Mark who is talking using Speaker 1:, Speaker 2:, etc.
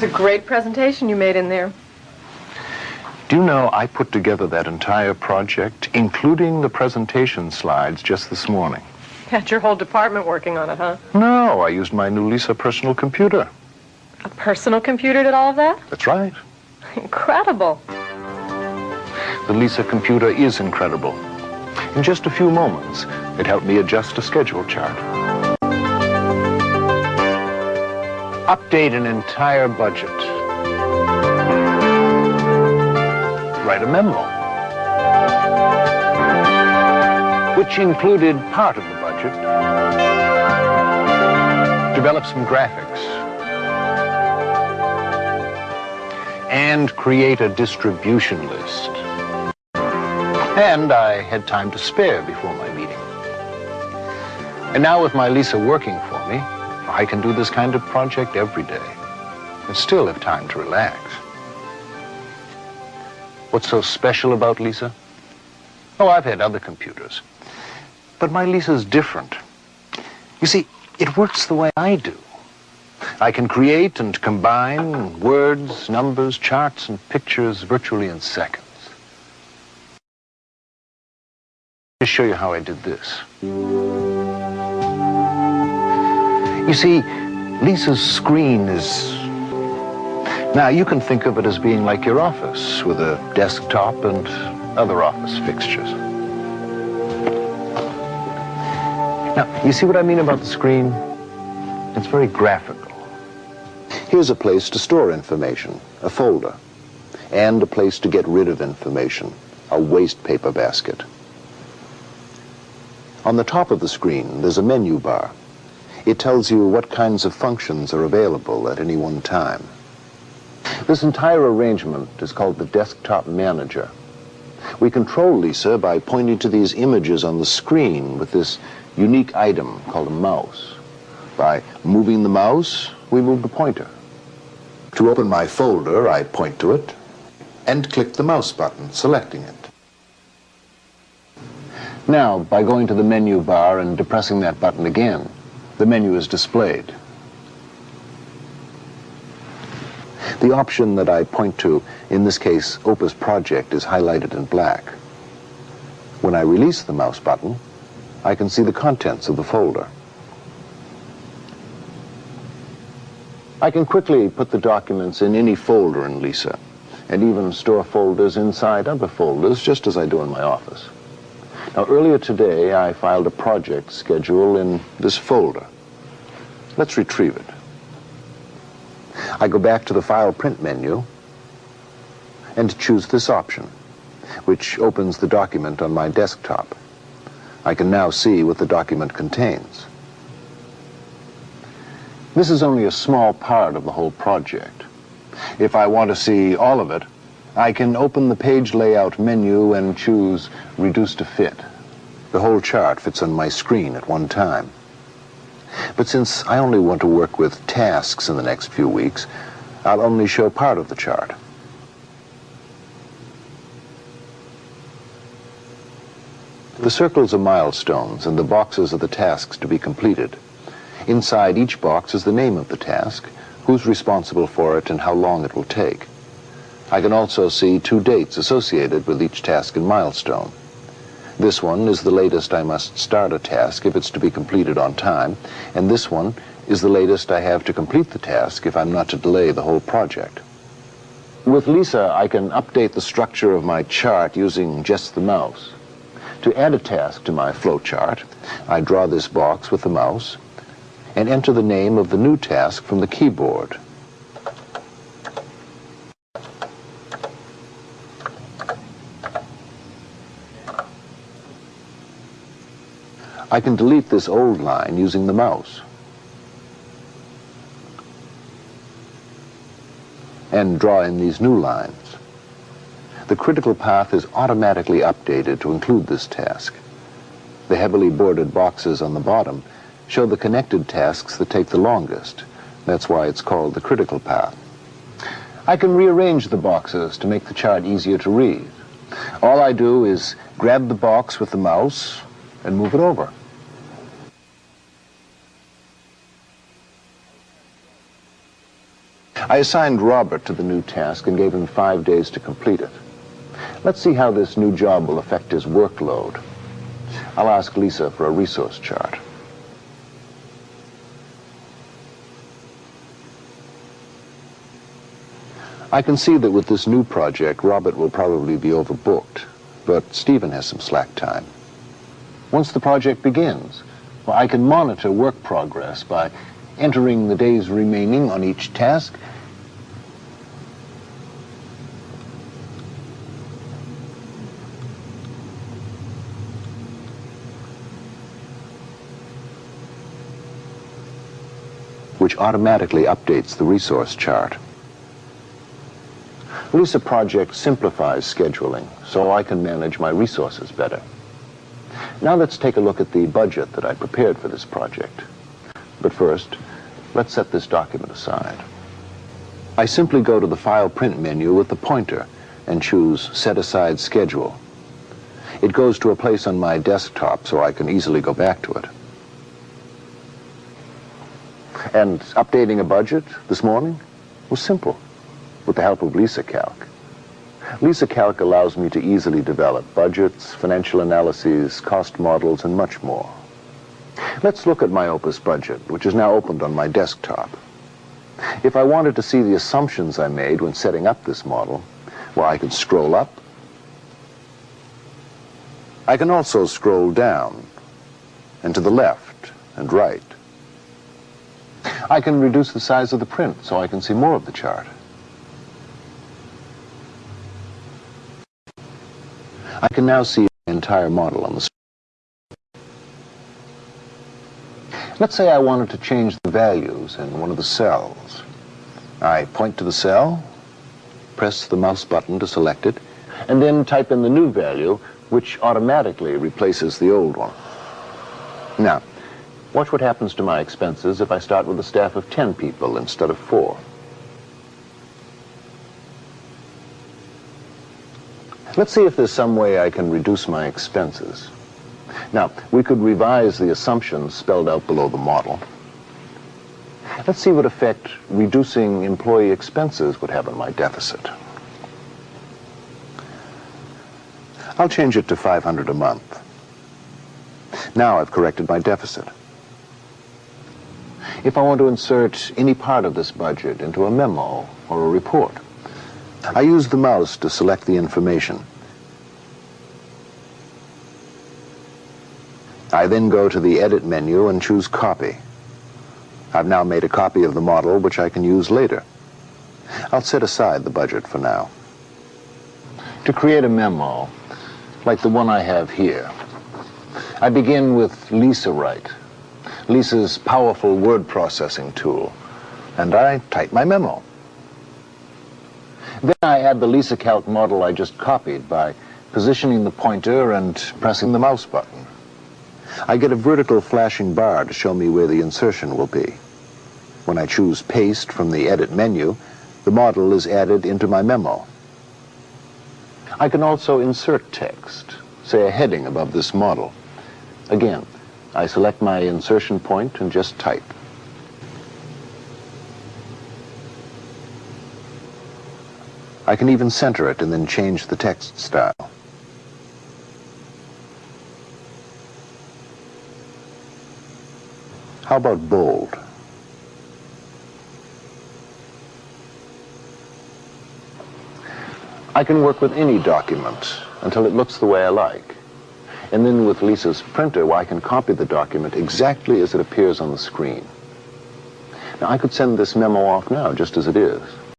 Speaker 1: was a great presentation you made in there.
Speaker 2: Do you know, I put together that entire project, including the presentation slides, just this morning.
Speaker 1: Had your whole department working on it, huh?
Speaker 2: No, I used my new Lisa personal computer.
Speaker 1: A personal computer did all of that?
Speaker 2: That's right.
Speaker 1: Incredible.
Speaker 2: The Lisa computer is incredible. In just a few moments, it helped me adjust a schedule chart. Update an entire budget. Write a memo, which included part of the budget. Develop some graphics. And create a distribution list. And I had time to spare before my meeting. And now with my Lisa working for me, I can do this kind of project every day and still have time to relax. What's so special about Lisa? Oh, I've had other computers, but my Lisa's different. You see, it works the way I do. I can create and combine words, numbers, charts, and pictures virtually in seconds. Let me show you how I did this. You see, Lisa's screen is... Now, you can think of it as being like your office, with a desktop and other office fixtures. Now, you see what I mean about the screen? It's very graphical. Here's a place to store information, a folder, and a place to get rid of information, a waste paper basket. On the top of the screen, there's a menu bar. It tells you what kinds of functions are available at any one time. This entire arrangement is called the Desktop Manager. We control Lisa by pointing to these images on the screen with this unique item called a mouse. By moving the mouse, we move the pointer. To open my folder, I point to it and click the mouse button, selecting it. Now, by going to the menu bar and depressing that button again, the menu is displayed. The option that I point to, in this case, Opus Project, is highlighted in black. When I release the mouse button, I can see the contents of the folder. I can quickly put the documents in any folder in Lisa, and even store folders inside other folders, just as I do in my office. Now, earlier today, I filed a project schedule in this folder. Let's retrieve it. I go back to the File Print menu and choose this option, which opens the document on my desktop. I can now see what the document contains. This is only a small part of the whole project. If I want to see all of it, I can open the page layout menu and choose Reduce to Fit. The whole chart fits on my screen at one time. But since I only want to work with tasks in the next few weeks, I'll only show part of the chart. The circles are milestones, and the boxes are the tasks to be completed. Inside each box is the name of the task, who's responsible for it, and how long it will take. I can also see 2 dates associated with each task and milestone. This one is the latest I must start a task if it's to be completed on time, and this one is the latest I have to complete the task if I'm not to delay the whole project. With Lisa, I can update the structure of my chart using just the mouse. To add a task to my flow chart, I draw this box with the mouse and enter the name of the new task from the keyboard. I can delete this old line using the mouse and draw in these new lines. The critical path is automatically updated to include this task. The heavily bordered boxes on the bottom show the connected tasks that take the longest. That's why it's called the critical path. I can rearrange the boxes to make the chart easier to read. All I do is grab the box with the mouse and move it over. I assigned Robert to the new task and gave him 5 days to complete it. Let's see how this new job will affect his workload. I'll ask Lisa for a resource chart. I can see that with this new project, Robert will probably be overbooked, but Stephen has some slack time. Once the project begins, well, I can monitor work progress by entering the days remaining on each task. Which automatically updates the resource chart. Lisa Project simplifies scheduling, so I can manage my resources better. Now let's take a look at the budget that I prepared for this project. But first, let's set this document aside. I simply go to the File Print menu with the pointer and choose Set Aside Schedule. It goes to a place on my desktop so I can easily go back to it. And updating a budget this morning was simple, with the help of Lisa Calc. Lisa Calc allows me to easily develop budgets, financial analyses, cost models, and much more. Let's look at my Opus budget, which is now opened on my desktop. If I wanted to see the assumptions I made when setting up this model, well, I can scroll up. I can also scroll down and to the left and right. I can reduce the size of the print so I can see more of the chart. I can now see the entire model on the screen. Let's say I wanted to change the values in one of the cells. I point to the cell, press the mouse button to select it, and then type in the new value, which automatically replaces the old one. Now, watch what happens to my expenses if I start with a staff of 10 people instead of 4. Let's see if there's some way I can reduce my expenses. Now, we could revise the assumptions spelled out below the model. Let's see what effect reducing employee expenses would have on my deficit. I'll change it to $500 a month. Now I've corrected my deficit. If I want to insert any part of this budget into a memo or a report, I use the mouse to select the information. I then go to the Edit menu and choose Copy. I've now made a copy of the model which I can use later. I'll set aside the budget for now. To create a memo, like the one I have here, I begin with Lisa Write, Lisa's powerful word processing tool, and I type my memo. Then I add the Lisa Calc model I just copied by positioning the pointer and pressing the mouse button. I get a vertical flashing bar to show me where the insertion will be. When I choose Paste from the Edit menu, the model is added into my memo. I can also insert text, say a heading above this model. Again, I select my insertion point and just type. I can even center it and then change the text style. How about bold? I can work with any document until it looks the way I like. And then with Lisa's printer, well, I can copy the document exactly as it appears on the screen. Now, I could send this memo off now, just as it is.